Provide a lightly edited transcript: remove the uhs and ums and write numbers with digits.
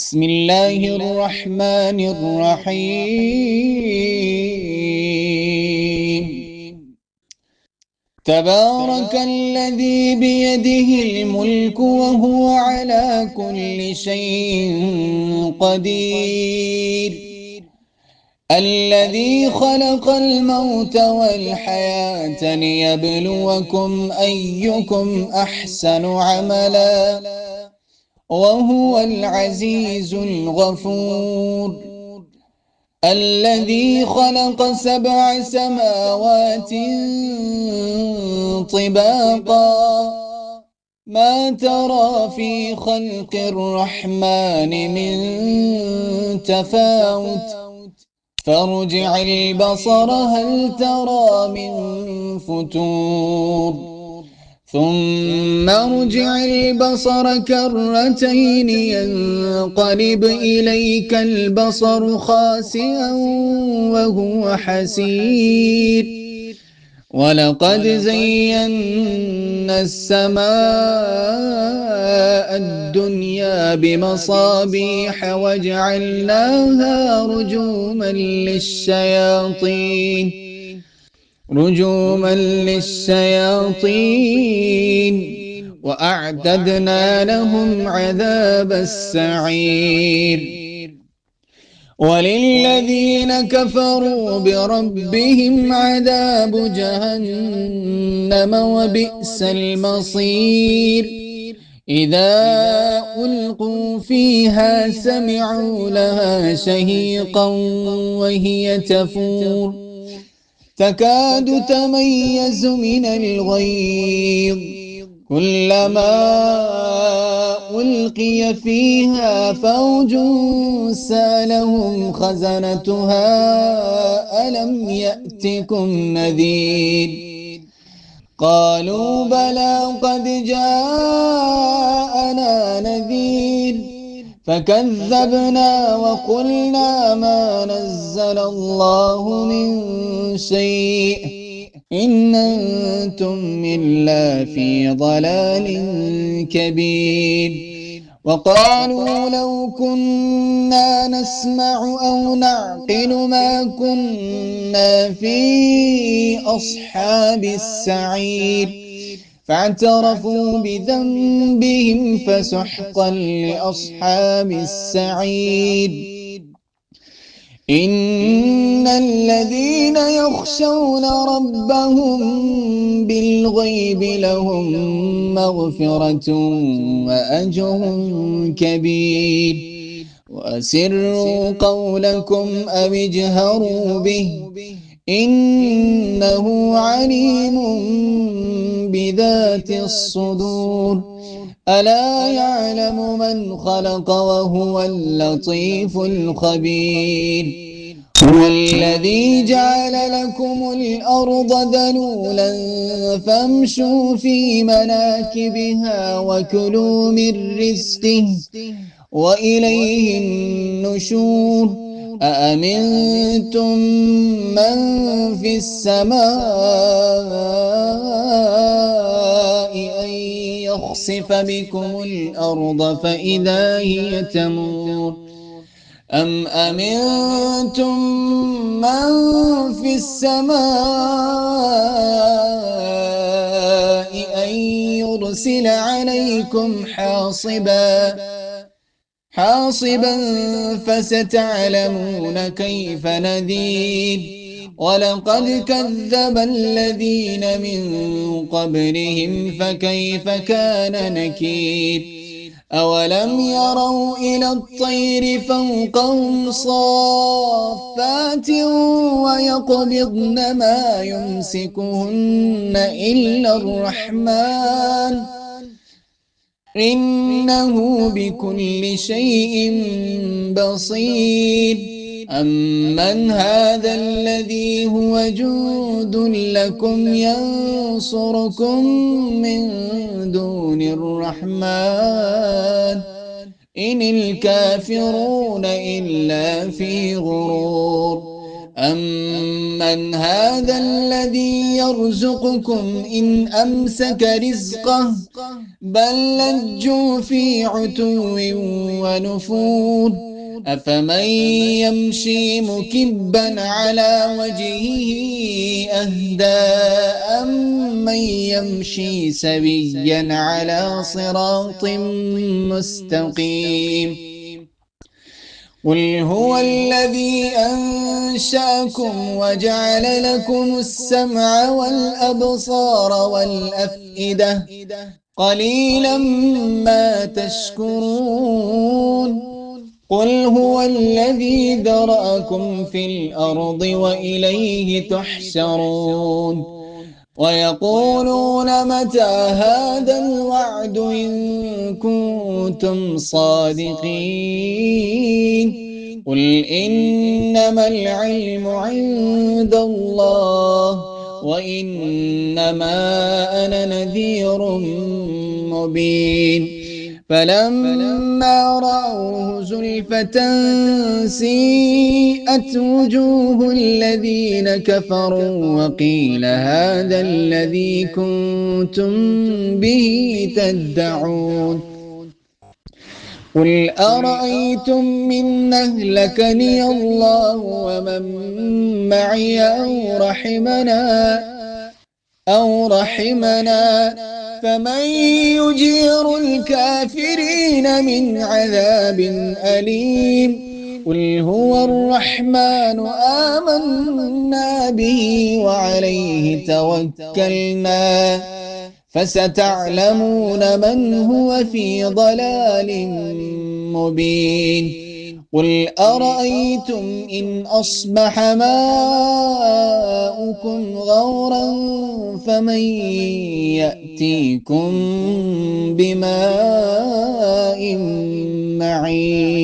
بسم الله الرحمن الرحيم. تبارك الذي بيده الملك وهو على كل شيء قدير، الذي خلق الموت والحياة ليبلوكم أيكم أحسن عملا وهو العزيز الغفور، الذي خلق 7 سماوات طباقا ما ترى في خلق الرحمن من تفاوت فارجع البصر هل ترى من فتور ثم ارجع البصر كرتين ينقلب إليك البصر خاسئا وهو حسير، ولقد زينا السماء الدنيا بمصابيح وجعلناها رجوما للشياطين وأعتدنا لهم عذاب السعير. وللذين كفروا بربهم عذاب جهنم وبئس المصير، إذا ألقوا فيها سمعوا لها شهيقا وهي تفور تكاد تميز من الغيظ، كلما ألقي فيها فوج سألهم خزنتها ألم يأتكم نذير، قالوا بلى قد جاءنا نذير فكذبنا وقلنا ما نزل الله من شيء إن أنتم إلا في ضلال كبير. وقالوا لو كنا نسمع أو نعقل ما كنا في أصحاب السعير، فاعترفوا بذنبهم فسحقا لأصحاب السعير. إن الذين يخشون ربهم بالغيب لهم مغفرة وأجر كبير، وأسروا قولكم أو اجهروا به إنه عليم بذات الصدور، ألا يعلم من خلق وهو اللطيف الخبير. هو الذي جعل لكم الأرض ذلولا فامشوا في مناكبها وكلوا من رزقه وإليه النشور، أأمنتم من في السماء أن يخسف بكم الأرض فإذا هي تمور، أم أمنتم من في السماء أن يرسل عليكم حاصبا فستعلمون كيف نذير. ولقد كذب الذين من قبلهم فكيف كان نكير. أولم يروا إلى الطير فوقهم صافات ويقبضن ما يمسكهن إلا الرحمن إنه بكل شيء بصير. أمن هذا الذي هو جند لكم ينصركم من دون الرحمن إن الكافرون إلا في غرور. أمن هذا الذي يرزقكم إن أمسك رزقه بل لجوا في عتو ونفور أفمن يمشي مكبا على وجهه أهدى أمن يمشي سويا على صراط مستقيم قل هو الذي أنشأكم وجعل لكم السمع والأبصار والأفئدة قليلا ما تشكرون قل هو الذي ذرأكم في الأرض وإليه تحشرون ويقولون متى هذا الوعد إن كنتم صادقين قل إنما العلم عند الله وإنما أنا نذير مبين فلما رأوه زلفة سيئت وجوه الذين كفروا وقيل هذا الذي كنتم به تدعون قل أرأيتم من أهلكني الله ومن معي أو رحمنا فمن يجير الكافرين من عذاب أليم قل هو الرحمن آمنا به وعليه توكلنا فستعلمون من هو في ضلال مبين قل أرأيتم إن أصبح ماؤكم غورا فمن يأتيكم بماء معين